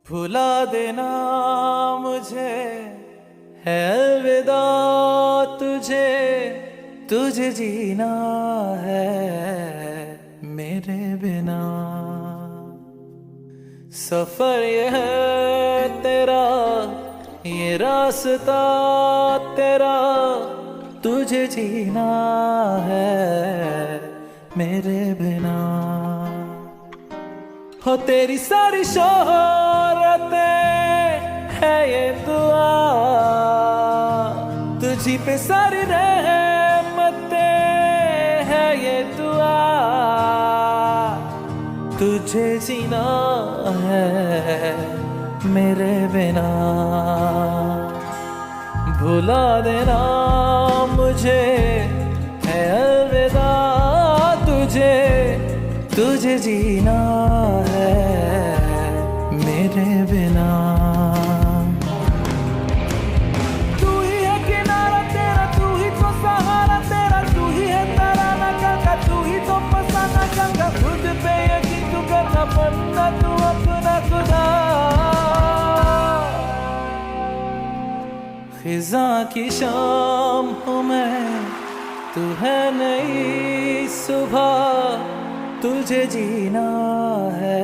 भुला देना मुझे है अलविदा तुझे, तुझे जीना है मेरे बिना। सफर ये है तेरा, ये रास्ता तेरा, तुझे जीना है मेरे बिना। हो तेरी सारी शोहरतें है ये दुआ, तुझी पे सारी रहमतें है ये दुआ, तुझे जीना है मेरे बिना। भुला देना मुझे है अलविदा तुझे, तुझे जीना है मेरे बिना। तू ही है किनारा तेरा, तू ही तो सहारा तेरा, तू ही है तराना गंगा, तू ही तो फसाना गंगा। खुद पे यकीन तू करना, बनना तू अपना खुदा। खिजा की शाम हूँ मैं, तू है नई सुबह, तुझे जीना है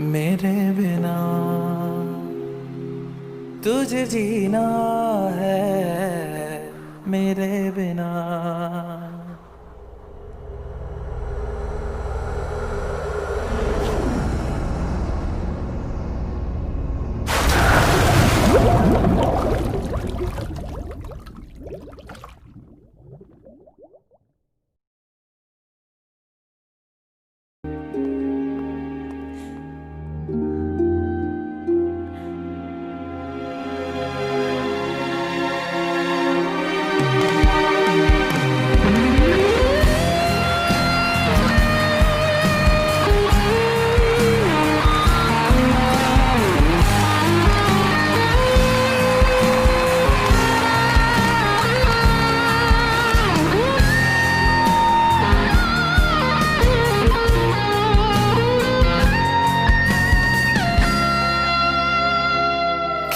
मेरे बिना, तुझे जीना है मेरे बिना।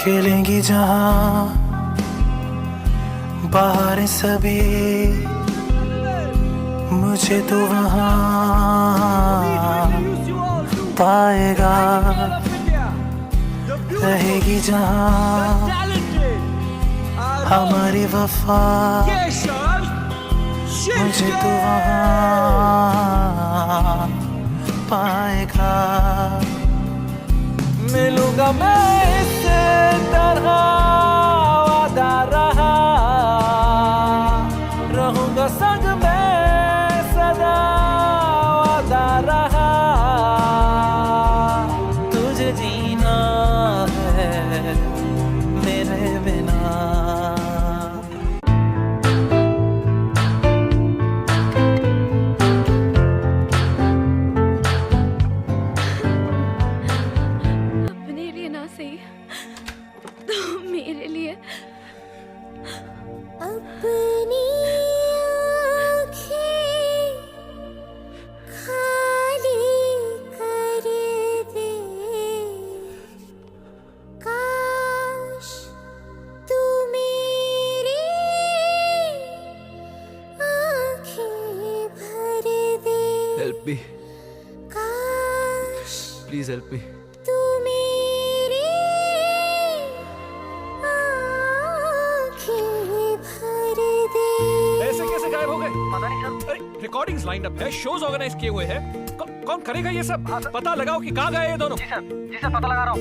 खेलेंगी जहां बाहर सभी, मुझे तो वहां पाएगा। रहेगी जहां हमारी वफा, मुझे तो वहां पाएगा। मिलूंगा मैं इससे तरह वादा रहा, रहूंगा संग में सदा वादा रहा। तुझे जीना है मेरे बिना। मेरे लिए अपनी आँखें खाली कर दे, काश तू मेरी आँखें भर दे। हेल्प मी काश प्लीज, हेल्प मी। तू मेरी आँखें भर दे। ऐसे कैसे गायब हो गए? पता नहीं सर। अरे रिकॉर्डिंग्स लाइंड अप है, शोज ऑर्गेनाइज किए हुए हैं। कौन करेगा ये सब? पता लगाओ कि कहाँ गए ये दोनों। जी सर पता लगा रहा हूँ।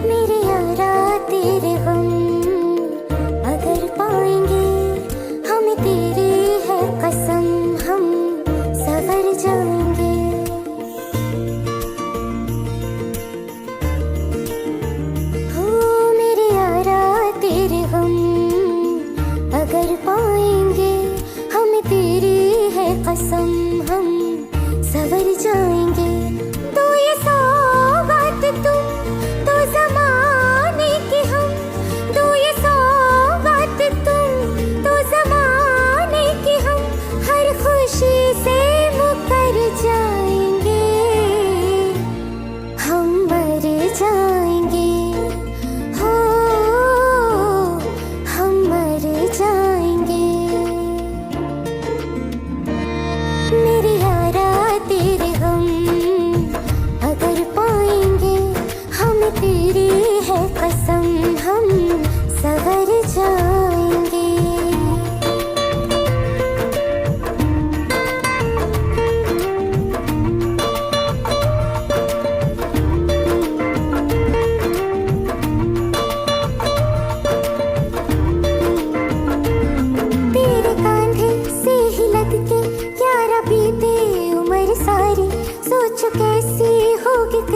मेरे यारा तेरे गम अगर पाएंगे, हमें तेरी है कसम।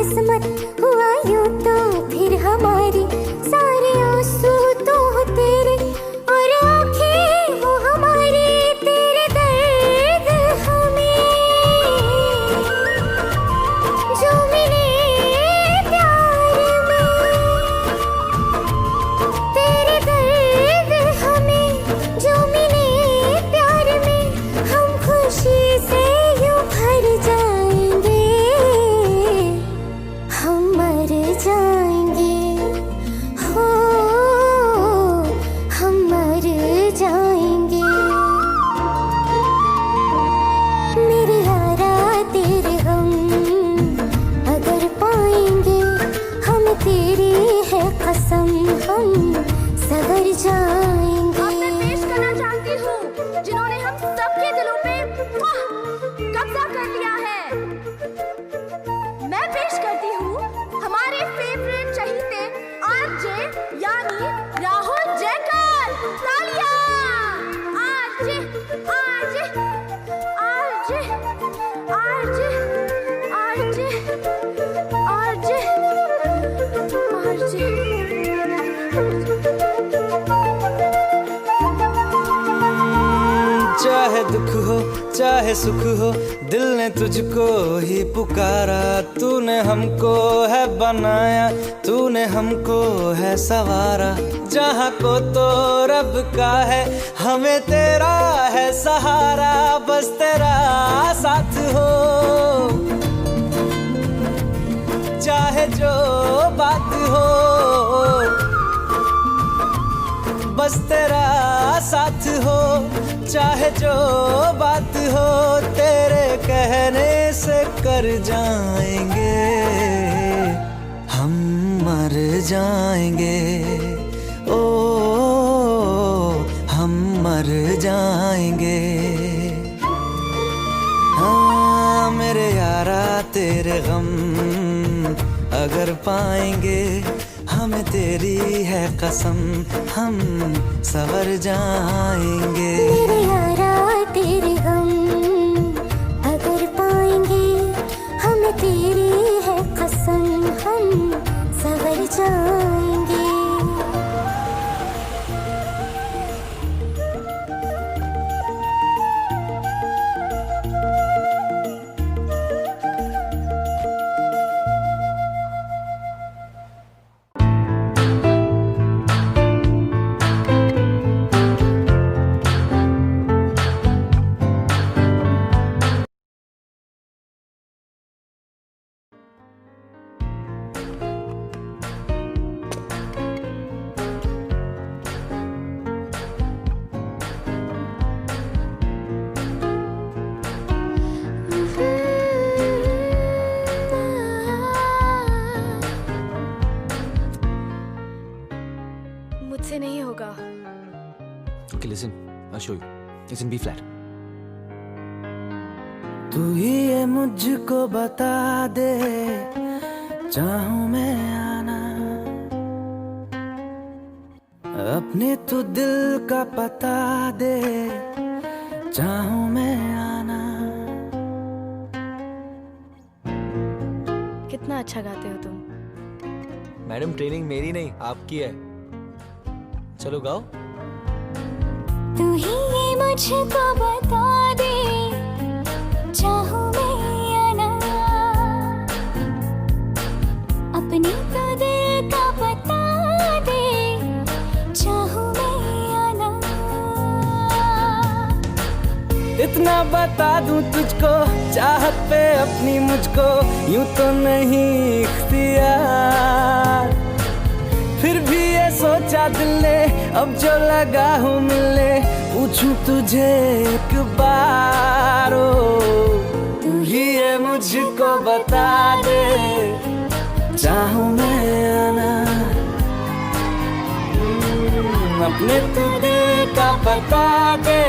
किस्मत हुआ यूं तो फिर हमारी सारे आंसू तो हो तेरे और आंखें हो हमारी तेरे दर्द हमें जो मिले प्यार में तेरे दर्द हमें जो मिले प्यार में हम खुशी से यूं भर जाएंगे हम मर जाएंगे हो हम मर जाएंगे मेरे यारा तेरे हम अगर पाएंगे हम तेरी है कसम हम सवर जाएंगे। अब मैं पेश करना चाहती हूँ जिन्होंने हम सबके दिलों पे कब्जा कर लिया है। मैं पेश करती हूँ हमारे फेवरेट चहीते आरजे यानी राहुल जयकर। तालियां। RJ RJ RJ RJ RJ RJ RJ चाहे दुख हो चाहे सुख हो दिल ने तुझको ही पुकारा तूने हमको है बनाया तूने हमको है सवारा जहाँ को तो रब का है हमें तेरा है सहारा बस तेरा साथ हो चाहे जो बात हो बस तेरा साथ हो चाहे जो बात हो तेरे कहने से कर जाएंगे हम मर जाएंगे ओ हम मर जाएंगे हाँ मेरे यारा तेरे गम अगर पाएंगे हमें तेरी है कसम हम सवर जाएंगे मेरे यारा तेरे हम अगर पाएंगे हमें तेरी है कसम हम सवर जाएंगे। मुझसे नहीं होगा। Okay, listen. I'll show you. It's in B flat. तू ही ये मुझको बता दे चाहूं मैं आना अपने तो दिल का पता दे चाहूं मैं आना कितना अच्छा गाते हो तुम। मैडम ट्रेनिंग मेरी नहीं आपकी है। चलो गाओ। तू ही ये मुझको बता दे चाहूं मैं आना अपनी तो दिल का बता दे चाहूं मैं आना इतना बता दूं तुझको चाहत पे अपनी मुझको यूं तो नहीं इख्तियार फिर भी ये सोचा दिल ने अब जो लगा हूँ मिलने पूछूं तुझे एक बार तू ही ये मुझको बता दे चाहूं मैं आना अपने तू दिल का बता दे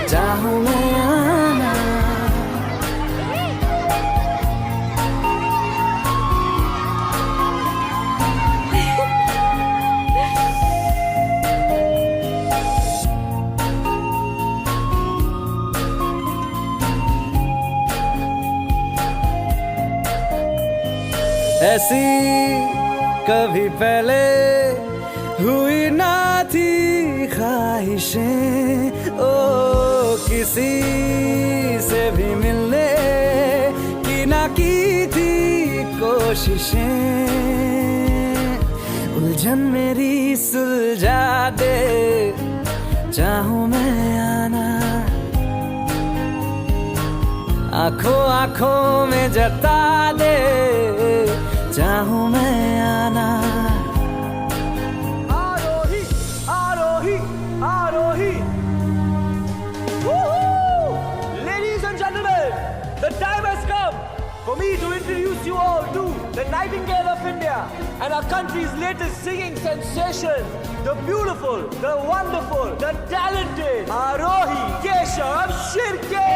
चाहूं मैं आना ऐसी कभी पहले हुई ना थी ख्वाहिशें, ओ किसी से भी मिलने की ना की थी कोशिशें। उलझन मेरी सुलझा दे, चाहूं मैं आना, आंखों आंखों में जता दे, चाहूं मैं आना। आरोही आरोही आरोही। Ladies and gentlemen, the time has come for me to introduce you all to the Nightingale of India and our country's latest singing sensation, the beautiful, the wonderful, the talented Arohi Keshav Shirke.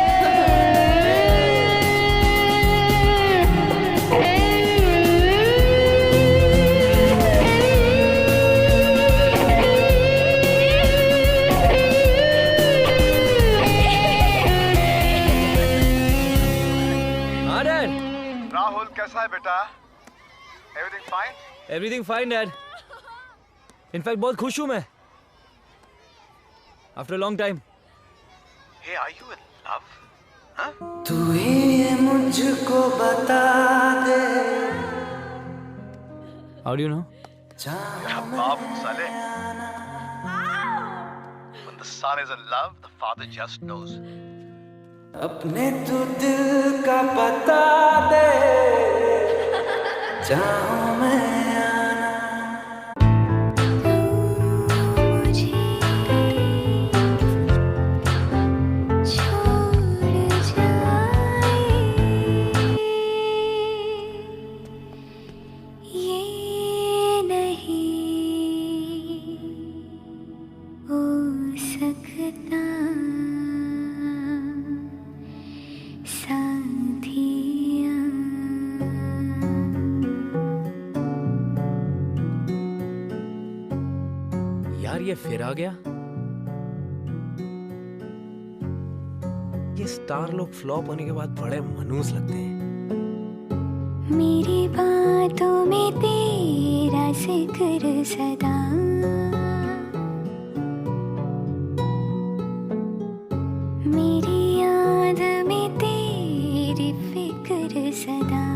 Rahul कैसा है बेटा? Everything fine? Everything fine dad. In fact बहुत खुश हूं मैं, after long time. Hey are you in love? तू ही ये मुझको बता दे। How do you know? बाप साले। When the son is in love, the father just knows. अपने तू दिल का पता दे, चाहूं मैं आना। मुझे छोड़ जाए, ये नहीं हो सकता साथिया। यार ये फिर आ गया। ये स्टार लोग फ्लॉप होने के बाद बड़े मनूस लगते हैं। मेरी बातों में तेरा जिक्र सदा, मेरी याद में तेरी फिक्र सदा।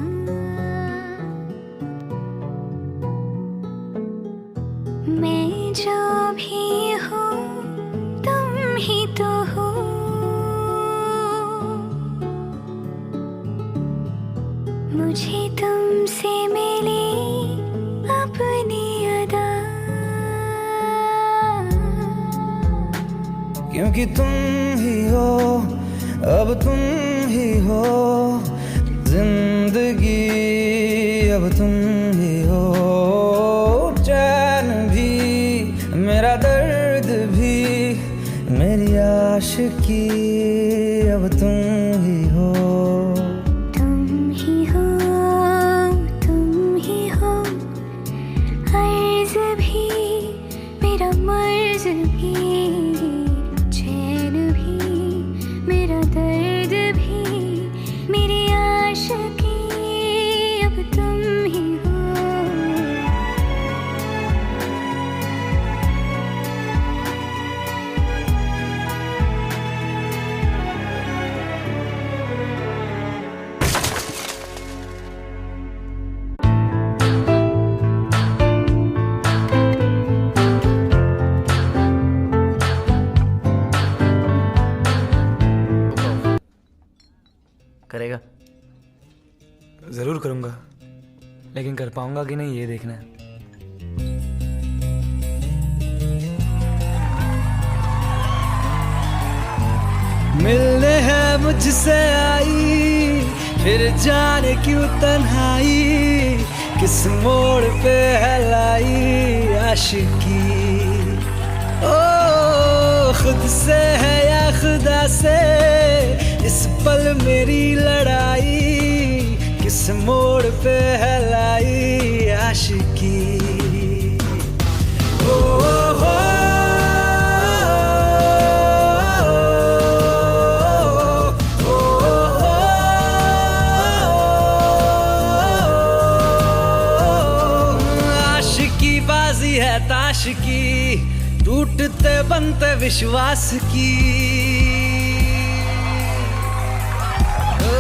मैं जो भी हूँ तुम ही तो हो, मुझे तुमसे मिली अपनी अदा। क्योंकि तुम ही हो, अब तुम ही हो जिंदगी, अब तुम ही हो चैन भी, मेरा दर्द भी, मेरी आशिकी, अब तुम ही हो। तुम ही हो, तुम ही हो, अर्ज भी, मेरा मर्ज भी, चैन भी, मेरा दर्द भी, मेरी आशिकी, अब तुम ही हो। करेगा? जरूर करूंगा, लेकिन कर पाऊंगा कि नहीं ये देखना है। मिलने है मुझसे आई, फिर जाने क्यों तन्हाई, किस मोड़ पे है लाई आशिकी। ओ खुद से है या खुदा से, इस पल मेरी लड़ाई, किस मोड़ पे है लाई आशिकी। ओ हो विश्वास की। ओ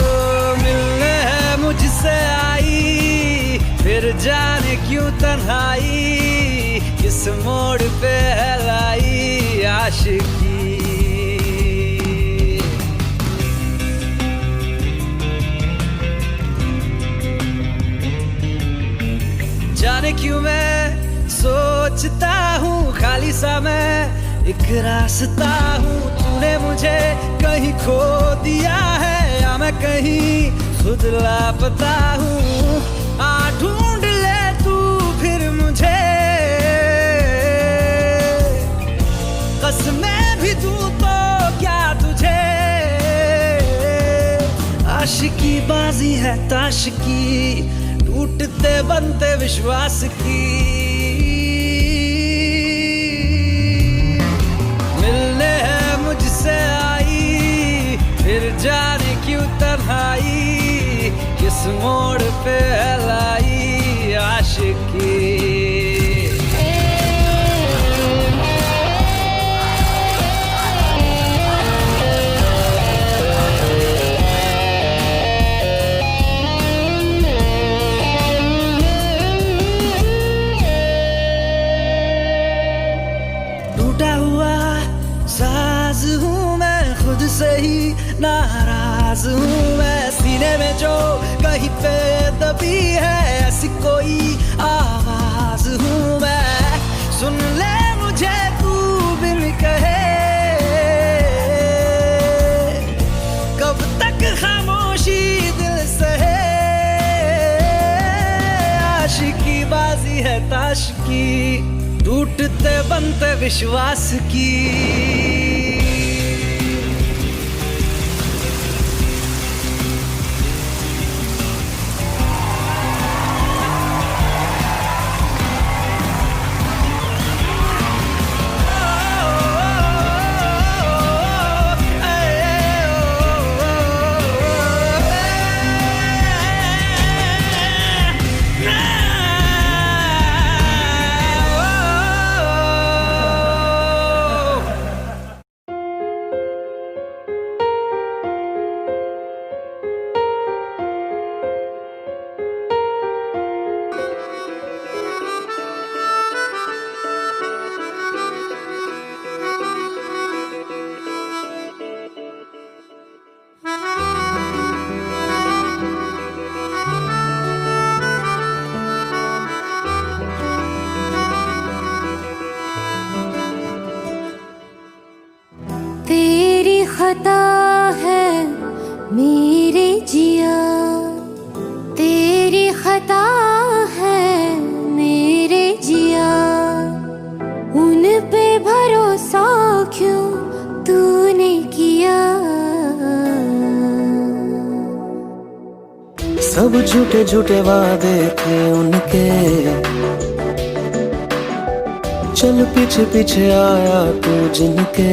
मिलने है मुझसे आई, फिर जाने क्यों तन्हाई, किस मोड़ पे है लाई आशिकी। जाने क्यों मैं सोचता हूँ खाली सा मैं एक रास्ता हूँ, तूने मुझे कहीं खो दिया है या मैं कहीं खुद लापता हूँ। आ ढूंढ ले तू फिर मुझे, कसमें भी दूँ तो क्या तुझे। आशिकी बाजी है ताश की, टूटते बनते विश्वास की। मिलने है मुझसे आई, फिर जाने क्यों तन्हाई, किस मोड़ पे है लाई आशिकी। से ही नाराज हूँ मैं, सीने में जो कहीं पे दबी है ऐसी कोई आवाज हूँ मैं। सुन ले मुझे तू बिन कहे, कब तक खामोशी दिल सहे। आशिकी बाजी है ताश की, टूटते बनते विश्वास की। खता है मेरे जिया, तेरी खता है मेरे जिया। उन पे भरोसा क्यों तूने किया। सब झूठे झूठे वादे थे उनके, चल पीछे पीछे आया तू जिनके।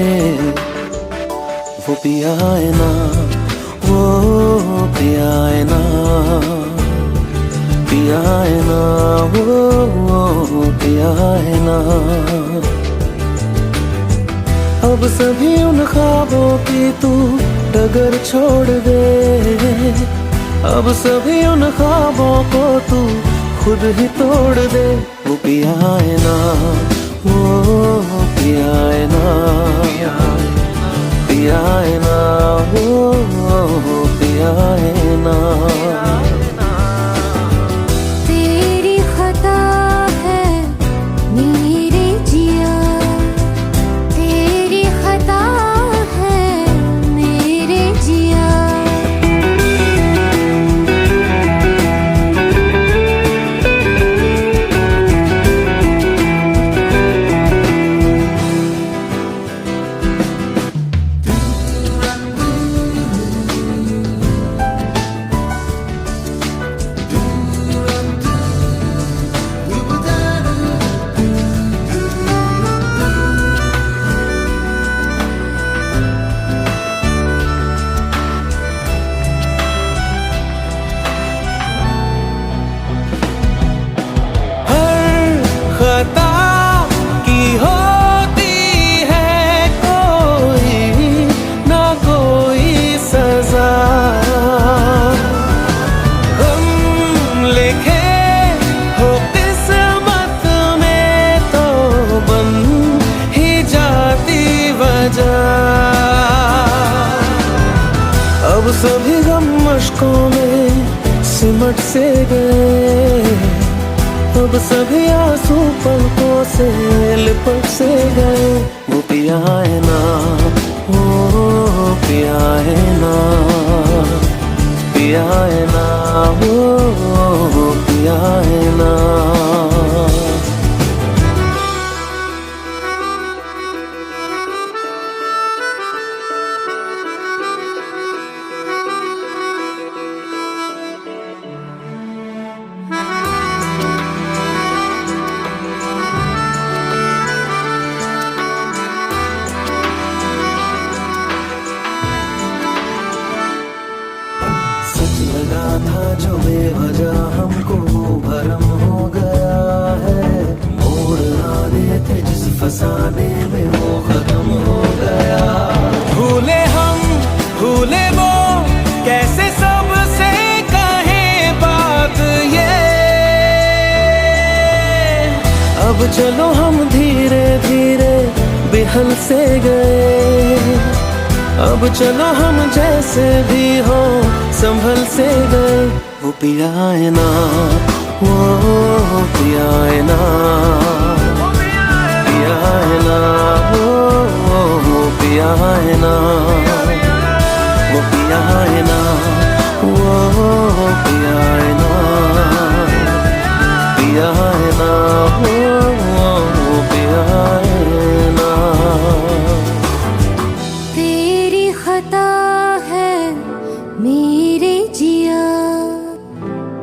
वो पिया है ना, वो पिया है ना, पिया है ना, वो पिया है ना। अब सभी उन ख्वाबों की तू डगर छोड़ दे, अब सभी उन ख्वाबों को तू खुद ही तोड़ दे। वो पिया है ना, वो पिया है ना, पिया है ना, वो पिया है ना। तेरी खता है मेरे जिया, तेरी खता है मेरे जिया। सभी गम मुश्कों में सिमट से गए, अब सभी आंसू पलकों से लिपट से गए। वो पिया है ना, वो पिया है ना, पिया है ना, वो पिया है ना। लगा था जो बेवजह हमको भरम हो गया है, मोड़ आने थे जिस फसाने में वो खत्म हो गया। भूले हम भूले वो कैसे सबसे कहें बात ये, अब चलो हम धीरे धीरे बिहल से गए, अब चलो हम जैसे भी हो संभल से गए। वो पिया है ना, वो पिया है ना, पिया है ना, वो पिया है ना, वो पिया है ना, वो पिया है ना, पिया है ना, वो पिया है ना। खता है मेरे जिया,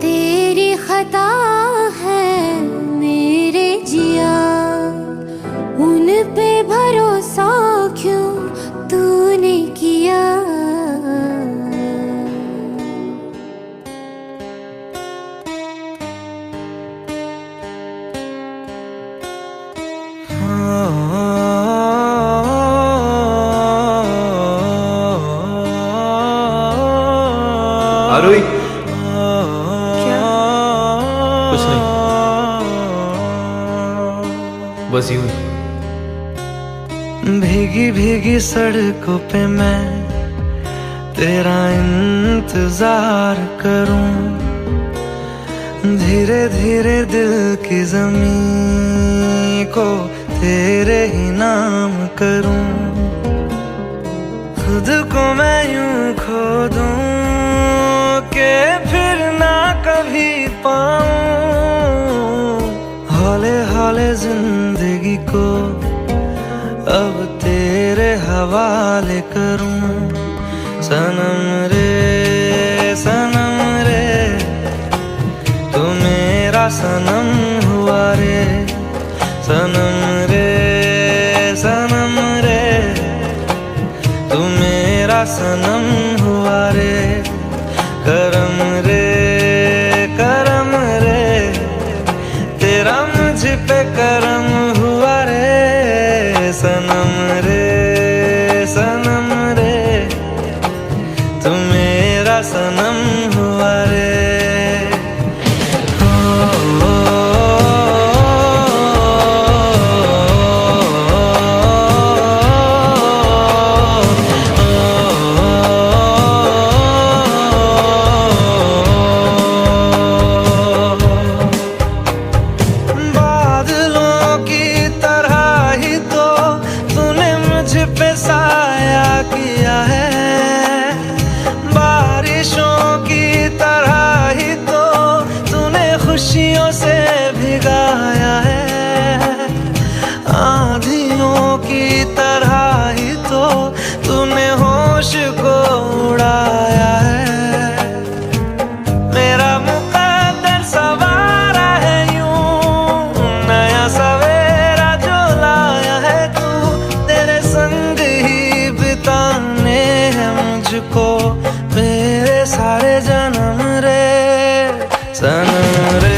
तेरी खता है मेरे जिया, उन पे भरोसा क्यों तूने किया। आरोही, क्या? कुछ नहीं, बस यूं। भीगी भीगी सड़कों पे मैं तेरा इंतजार करूं, धीरे धीरे दिल की ज़मीं को तेरे ही नाम करूं, खुद को मैं यूं खो दूं के फिर ना कभी पाऊं, हौले हौले जिंदगी को अब तेरे हवाले करूं। सनम रे तू मेरा सनम हुआ रे, सनम रे तू मेरा सनम हुआ रे, करम रे तेरा मुझ पे करम हुआ रे, सनम रे तू मेरा सनम हुआ रे। खुशियों से भिगाया है, आंधियों की तरह ही तो तूने होश को उड़ाया है, मेरा मुकद्दर सवारा है यूं, नया सवेरा जो लाया है तू, तेरे संग ही बिताने हैं मुझको मेरे सारे जन्म रे, सनम रे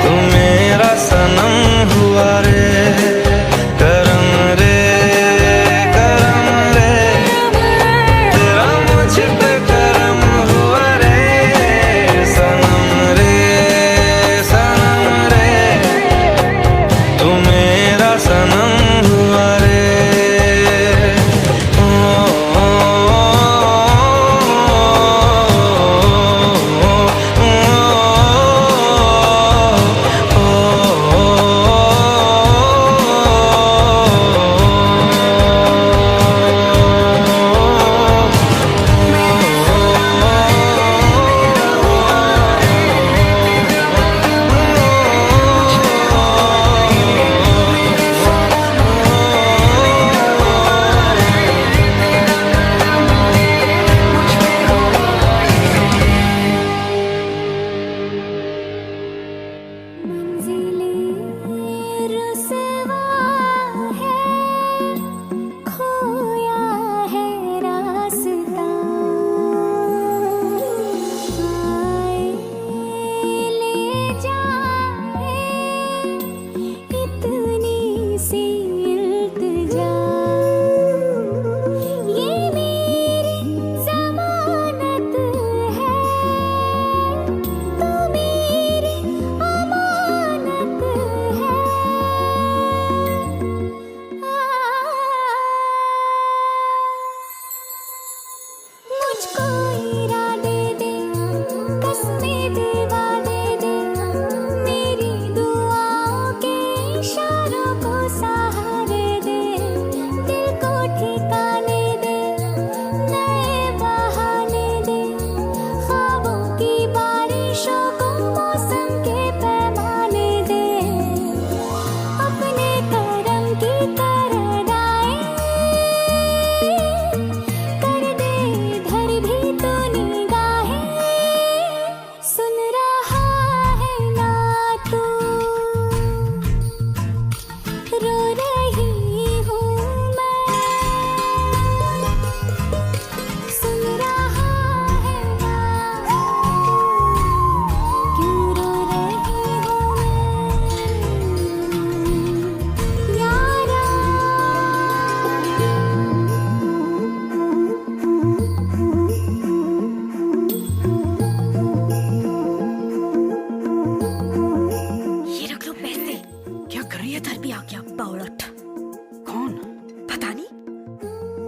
तू मेरा सनम हुआ रे, करम रे तेरा मुझ पे करम हुआ रे, सनम रे तू मेरा सनम हुआ रे।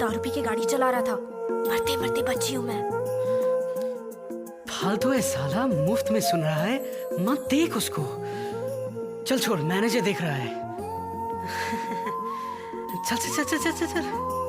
दारू पी के गाड़ी चला रहा था। मरते मरते बची हूँ मैं। फालतू है साला, मुफ्त में सुन रहा है, मत देख उसको। चल छोड़, मैनेजर देख रहा है। चल चल चल चल चल चल।